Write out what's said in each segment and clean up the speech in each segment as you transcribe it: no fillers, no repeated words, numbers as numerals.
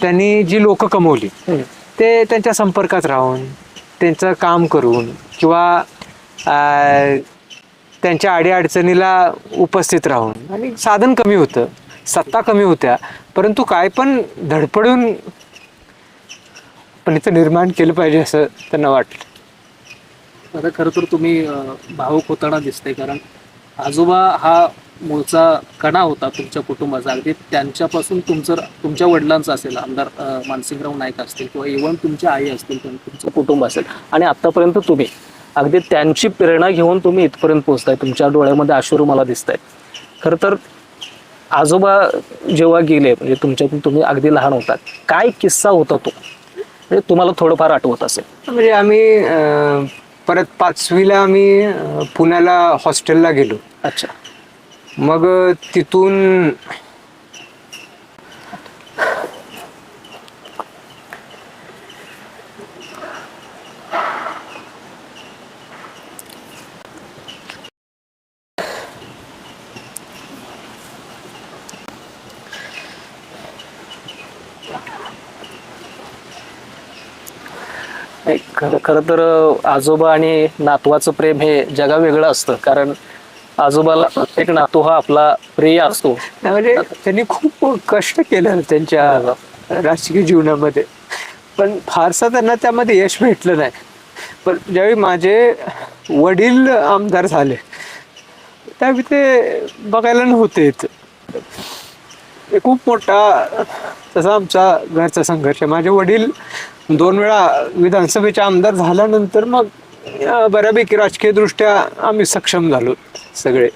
त्यांनी जी लोक कमवली ते त्यांच्या संपर्कात राहून त्यांचं काम करून किंवा त्यांच्या अडीअडचणीला उपस्थित राहून, आणि साधन कमी होतं, सत्ता कमी होत्या, परंतु काय पण धडपडून पण इथं निर्माण केलं पाहिजे असं त्यांना वाटलं. आता खरं तर तुम्ही भावुक होताना दिसते, कारण आजोबा हा मूळचा कणा होता तुमच्या कुटुंबाचा. अगदी त्यांच्यापासून तुमच्या वडिलांचा असेल, आमदार मानसिंगराव नाईक असतील, किंवा इव्हन तुमच्या आई असतील, तुमचं कुटुंब असेल, आणि आतापर्यंत तुम्ही अगदी त्यांची प्रेरणा घेऊन तुम्ही इथपर्यंत पोहोचताय. तुमच्या डोळ्यामध्ये अश्रू मला दिसत आहेत. खरं तर आजोबा जेव्हा गेले, म्हणजे तुमच्यातून तुम्ही अगदी लहान होतात, काय किस्सा होता तो, म्हणजे तुम्हाला थोडंफार आठवत असेल? म्हणजे आम्ही परत 5वीला आम्ही पुण्याला हॉस्टेलला गेलो. अच्छा. मग तिथून खरं तर आजोबा आणि नातवाचं प्रेम हे जगा वेगळं असतं, कारण आजोबाला प्रत्येक नातू हा आपला प्रिय असतो. म्हणजे त्यांनी खूप कष्ट केलं त्यांच्या राजकीय जीवनामध्ये, पण फारसा त्यांना त्यामध्ये यश भेटलं नाही. पण ज्यावेळी माझे वडील आमदार झाले त्यावेळी ते बघायला नव्हते येत. खूप मोठा तसा आमचा घरचा संघर्ष आहे. माझे वडील 2 वेळा विधानसभेचे आमदार झाल्यानंतर मग बऱ्यापैकी राजकीय दृष्ट्या आम्ही सक्षम झालो सगळे.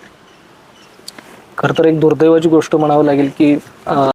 खरं तर एक दुर्दैवाची गोष्ट म्हणावं लागेल की